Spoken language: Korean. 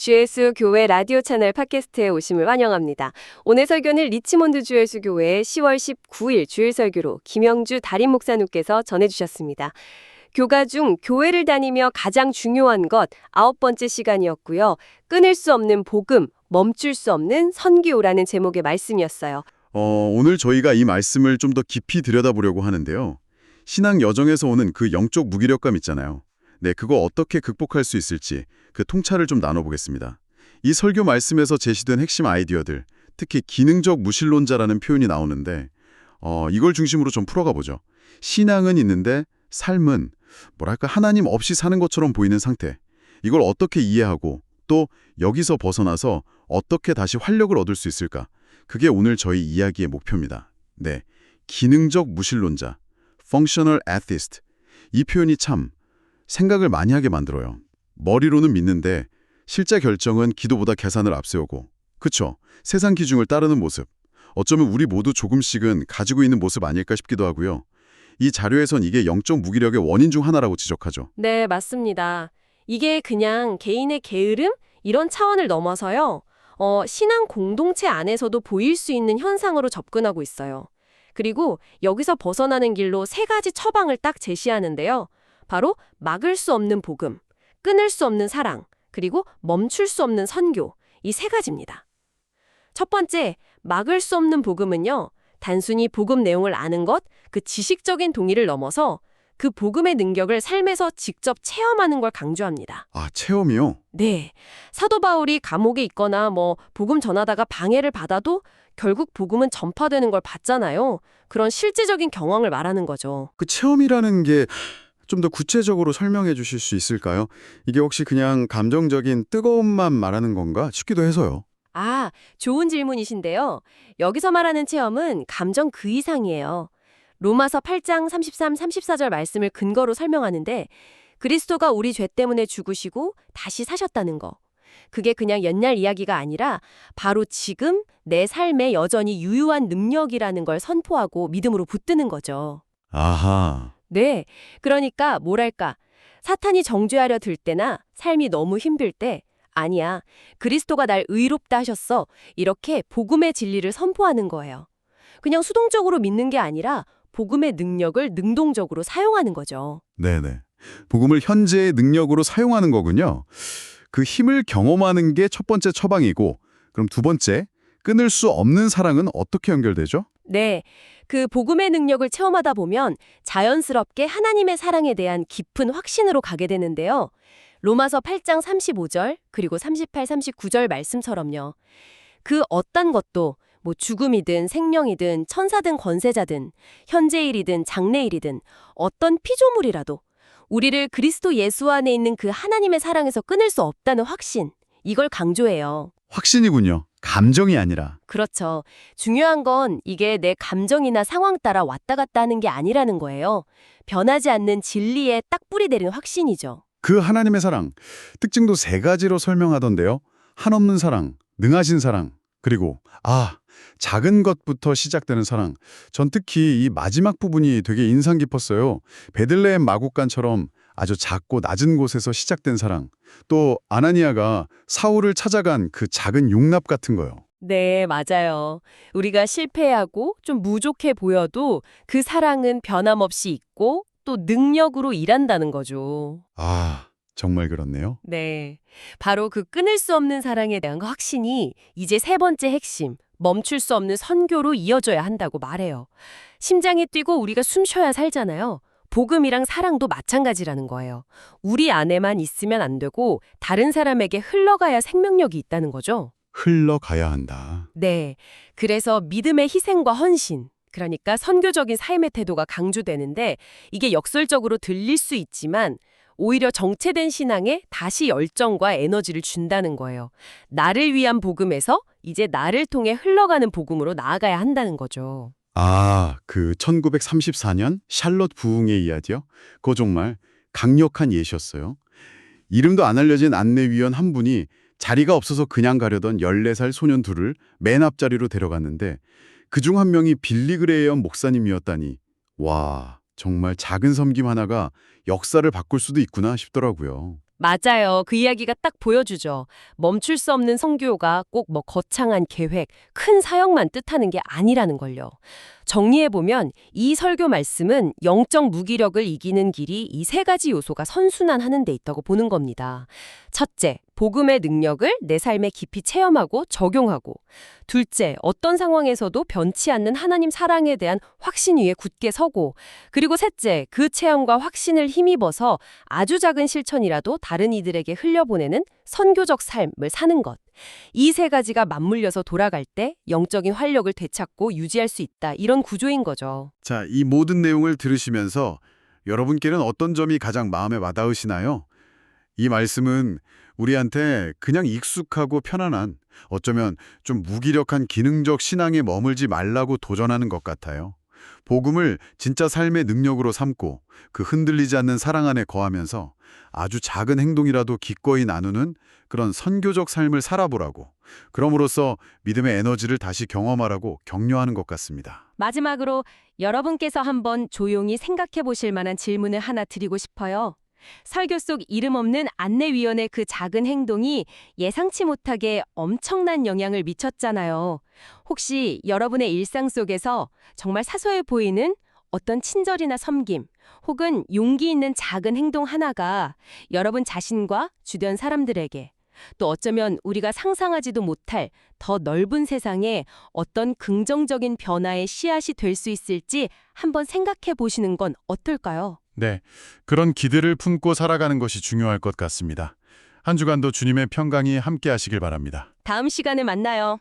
주의 수 교회 라디오 채널 팟캐스트에 오심을 환영합니다. 오늘 설교는 리치몬드 주의 수 교회 10월 19일 주일 설교로 김영주 담임 목사님께서 전해주셨습니다. 교가 중 교회를 다니며 가장 중요한 것 9번째 시간이었고요. 끊을 수 없는 복음, 멈출 수 없는 선교라는 제목의 말씀이었어요. 오늘 저희가 이 말씀을 좀 더 깊이 들여다보려고 하는데요. 신앙 여정에서 오는 그 영적 무기력감 있잖아요. 네, 그거 어떻게 극복할 수 있을지 그 통찰을 좀 나눠보겠습니다. 이 설교 말씀에서 제시된 핵심 아이디어들, 특히 기능적 무신론자라는 표현이 나오는데 이걸 중심으로 좀 풀어가 보죠. 신앙은 있는데 삶은 뭐랄까 하나님 없이 사는 것처럼 보이는 상태. 이걸 어떻게 이해하고 또 여기서 벗어나서 어떻게 다시 활력을 얻을 수 있을까? 그게 오늘 저희 이야기의 목표입니다. 네, 기능적 무신론자, functional atheist. 이 표현이 참 생각을 많이 하게 만들어요. 머리로는 믿는데 실제 결정은 기도보다 계산을 앞세우고, 그쵸? 세상 기준을 따르는 모습. 어쩌면 우리 모두 조금씩은 가지고 있는 모습 아닐까 싶기도 하고요. 이 자료에선 이게 영적 무기력의 원인 중 하나라고 지적하죠. 네, 맞습니다. 이게 그냥 개인의 게으름? 이런 차원을 넘어서요. 신앙 공동체 안에서도 보일 수 있는 현상으로 접근하고 있어요. 그리고 여기서 벗어나는 길로 세 가지 처방을 딱 제시하는데요. 바로 막을 수 없는 복음, 끊을 수 없는 사랑, 그리고 멈출 수 없는 선교, 이 세 가지입니다. 첫 번째, 막을 수 없는 복음은요, 단순히 복음 내용을 아는 것, 그 지식적인 동의를 넘어서 그 복음의 능력을 삶에서 직접 체험하는 걸 강조합니다. 아, 체험이요? 네, 사도 바울이 감옥에 있거나 복음 전하다가 방해를 받아도 결국 복음은 전파되는 걸 봤잖아요. 그런 실제적인 경험을 말하는 거죠. 그 체험이라는 게 좀 더 구체적으로 설명해 주실 수 있을까요? 이게 혹시 그냥 감정적인 뜨거움만 말하는 건가 싶기도 해서요. 아, 좋은 질문이신데요. 여기서 말하는 체험은 감정 그 이상이에요. 로마서 8장 33, 34절 말씀을 근거로 설명하는데 그리스도가 우리 죄 때문에 죽으시고 다시 사셨다는 거. 그게 그냥 옛날 이야기가 아니라 바로 지금 내 삶에 여전히 유효한 능력이라는 걸 선포하고 믿음으로 붙드는 거죠. 아하. 네, 그러니까 뭐랄까, 사탄이 정죄하려 들 때나 삶이 너무 힘들 때 아니야, 그리스도가 날 의롭다 하셨어. 이렇게 복음의 진리를 선포하는 거예요. 그냥 수동적으로 믿는 게 아니라 복음의 능력을 능동적으로 사용하는 거죠. 네네. 복음을 현재의 능력으로 사용하는 거군요. 그 힘을 경험하는 게 첫 번째 처방이고, 그럼 두 번째, 끊을 수 없는 사랑은 어떻게 연결되죠? 네, 그 복음의 능력을 체험하다 보면 자연스럽게 하나님의 사랑에 대한 깊은 확신으로 가게 되는데요. 로마서 8장 35절 그리고 38, 39절 말씀처럼요. 그 어떤 것도 죽음이든 생명이든 천사든 권세자든 현재일이든 장래일이든 어떤 피조물이라도 우리를 그리스도 예수 안에 있는 그 하나님의 사랑에서 끊을 수 없다는 확신, 이걸 강조해요. 확신이군요. 감정이 아니라. 그렇죠. 중요한 건 이게 내 감정이나 상황 따라 왔다 갔다 하는 게 아니라는 거예요. 변하지 않는 진리에 딱 뿌리 내린 확신이죠. 그 하나님의 사랑, 특징도 세 가지로 설명하던데요. 한없는 사랑, 능하신 사랑, 그리고 작은 것부터 시작되는 사랑. 전 특히 이 마지막 부분이 되게 인상 깊었어요. 베들레헴 마국간처럼 아주 작고 낮은 곳에서 시작된 사랑. 또 아나니아가 사울을 찾아간 그 작은 용납 같은 거요. 네, 맞아요. 우리가 실패하고 좀 부족해 보여도 그 사랑은 변함없이 있고 또 능력으로 일한다는 거죠. 아, 정말 그렇네요. 네. 바로 그 끊을 수 없는 사랑에 대한 확신이 이제 세 번째 핵심, 멈출 수 없는 선교로 이어져야 한다고 말해요. 심장이 뛰고 우리가 숨 쉬어야 살잖아요. 복음이랑 사랑도 마찬가지라는 거예요. 우리 안에만 있으면 안 되고 다른 사람에게 흘러가야 생명력이 있다는 거죠. 흘러가야 한다. 네. 그래서 믿음의 희생과 헌신, 그러니까 선교적인 삶의 태도가 강조되는데 이게 역설적으로 들릴 수 있지만 오히려 정체된 신앙에 다시 열정과 에너지를 준다는 거예요. 나를 위한 복음에서 이제 나를 통해 흘러가는 복음으로 나아가야 한다는 거죠. 아, 그 1934년 샬롯 부흥의 이야기요? 그거 정말 강력한 예시였어요. 이름도 안 알려진 안내위원 한 분이 자리가 없어서 그냥 가려던 14살 소년 둘을 맨 앞자리로 데려갔는데 그중 한 명이 빌리 그레이엄 목사님이었다니. 와, 정말 작은 섬김 하나가 역사를 바꿀 수도 있구나 싶더라고요. 맞아요. 그 이야기가 딱 보여주죠. 멈출 수 없는 선교가 꼭 뭐 거창한 계획, 큰 사역만 뜻하는 게 아니라는 걸요. 정리해보면 이 설교 말씀은 영적 무기력을 이기는 길이 이 세 가지 요소가 선순환하는 데 있다고 보는 겁니다. 첫째, 복음의 능력을 내 삶에 깊이 체험하고 적용하고. 둘째, 어떤 상황에서도 변치 않는 하나님 사랑에 대한 확신 위에 굳게 서고. 그리고 셋째, 그 체험과 확신을 힘입어서 아주 작은 실천이라도 다른 이들에게 흘려보내는 선교적 삶을 사는 것. 이 세 가지가 맞물려서 돌아갈 때 영적인 활력을 되찾고 유지할 수 있다. 이런 구조인 거죠. 자, 이 모든 내용을 들으시면서 여러분께는 어떤 점이 가장 마음에 와닿으시나요? 이 말씀은 우리한테 그냥 익숙하고 편안한, 어쩌면 좀 무기력한 기능적 신앙에 머물지 말라고 도전하는 것 같아요. 복음을 진짜 삶의 능력으로 삼고 그 흔들리지 않는 사랑 안에 거하면서 아주 작은 행동이라도 기꺼이 나누는 그런 선교적 삶을 살아보라고, 그럼으로써 믿음의 에너지를 다시 경험하라고 격려하는 것 같습니다. 마지막으로 여러분께서 한번 조용히 생각해 보실 만한 질문을 하나 드리고 싶어요. 설교 속 이름 없는 안내위원의 그 작은 행동이 예상치 못하게 엄청난 영향을 미쳤잖아요. 혹시 여러분의 일상 속에서 정말 사소해 보이는 어떤 친절이나 섬김, 혹은 용기 있는 작은 행동 하나가 여러분 자신과 주변 사람들에게, 또 어쩌면 우리가 상상하지도 못할 더 넓은 세상에 어떤 긍정적인 변화의 씨앗이 될 수 있을지 한번 생각해 보시는 건 어떨까요? 네, 그런 기대를 품고 살아가는 것이 중요할 것 같습니다. 한 주간도 주님의 평강이 함께 하시길 바랍니다. 다음 시간에 만나요.